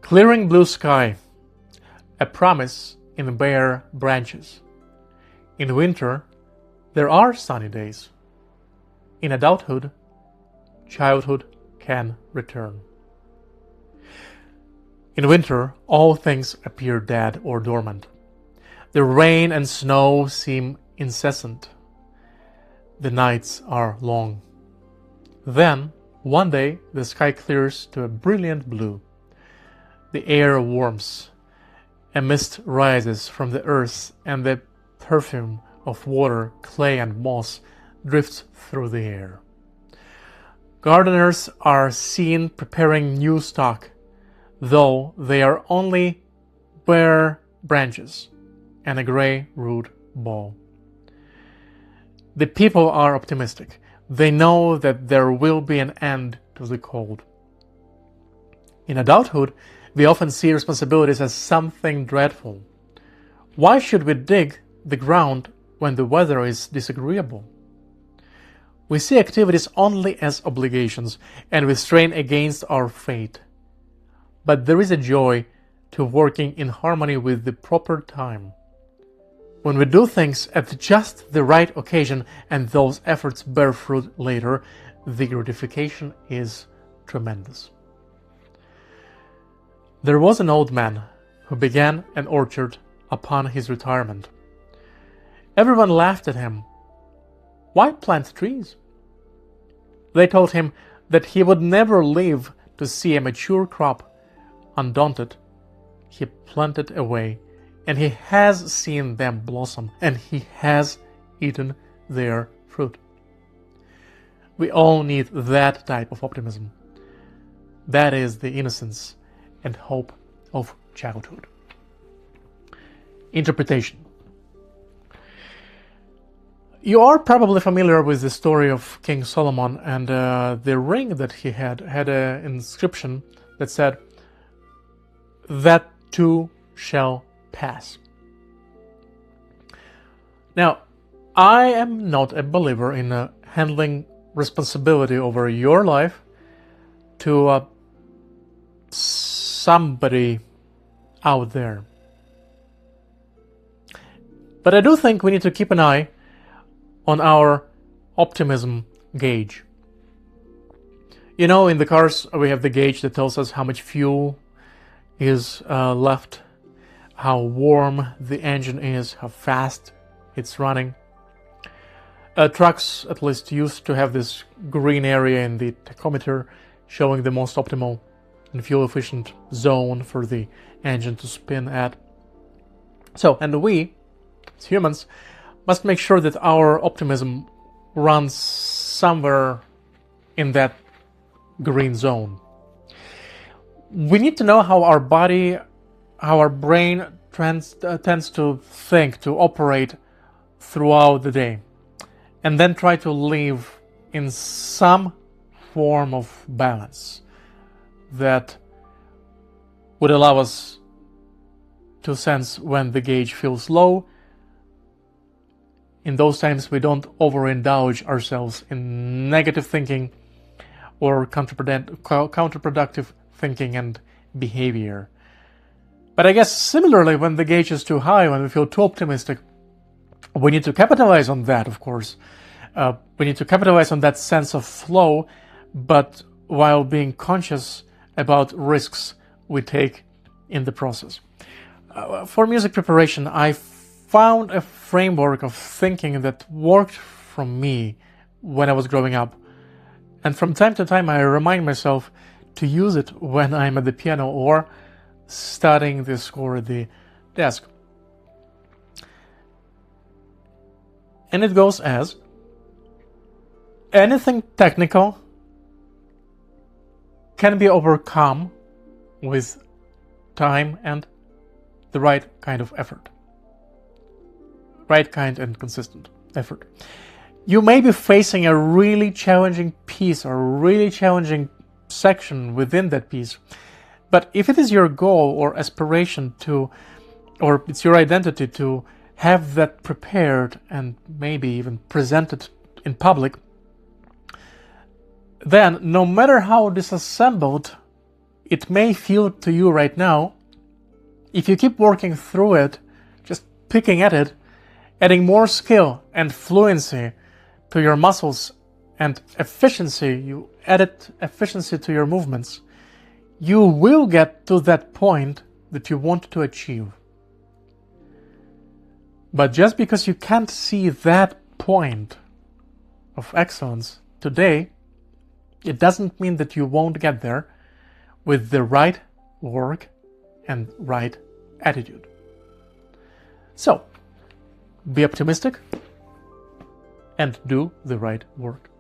Clearing blue sky, a promise in bare branches. In winter, there are sunny days. In adulthood, childhood can return. In winter, all things appear dead or dormant. The rain and snow seem incessant. The nights are long. Then, one day, the sky clears to a brilliant blue. The air warms. A mist rises from the earth, and the perfume of water, clay, and moss drifts through the air. Gardeners are seen preparing new stock, though they are only bare branches and a gray root ball. The people are optimistic. They know that there will be an end to the cold. In adulthood, we often see responsibilities as something dreadful. Why should we dig the ground when the weather is disagreeable? We see activities only as obligations, and we strain against our fate. But there is a joy to working in harmony with the proper time. When we do things at just the right occasion and those efforts bear fruit later, the gratification is tremendous. There was an old man who began an orchard upon his retirement. Everyone laughed at him. Why plant trees? They told him that he would never live to see a mature crop. Undaunted, he planted away, and he has seen them blossom, and he has eaten their fruit. We all need that type of optimism. That is the innocence and hope of childhood. Interpretation. You are probably familiar with the story of King Solomon, and the ring that he had an inscription that said, "That too shall pass." Now, I am not a believer in handling responsibility over your life to somebody out there. But I do think we need to keep an eye on our optimism gauge. You know, in the cars we have the gauge that tells us how much fuel is left, how warm the engine is, how fast it's running. Trucks at least used to have this green area in the tachometer showing the most optimal and fuel efficient zone for the engine to spin at. So, and we, as humans, must make sure that our optimism runs somewhere in that green zone. We need to know how our body, how our brain tends to think, to operate throughout the day, and then try to live in some form of balance that would allow us to sense when the gauge feels low. In those times, we don't overindulge ourselves in negative thinking or counterproductive thinking and behavior. But I guess similarly, when the gauge is too high, when we feel too optimistic, we need to capitalize on that, of course. We need to capitalize on that sense of flow, but while being conscious about risks we take in the process. For music preparation, I found a framework of thinking that worked for me when I was growing up. And from time to time, I remind myself to use it when I'm at the piano or studying the score at the desk. And it goes as: anything technical can be overcome with time and the right kind of effort. Right kind and consistent effort. You may be facing a really challenging piece or a really challenging section within that piece, but if it is your goal or aspiration to, or it's your identity to have that prepared and maybe even presented in public, then no matter how disassembled it may feel to you right now, if you keep working through it, just picking at it, adding more skill and fluency to your muscles and efficiency, you added efficiency to your movements, you will get to that point that you want to achieve. But just because you can't see that point of excellence today, it doesn't mean that you won't get there with the right work and right attitude. So, be optimistic and do the right work.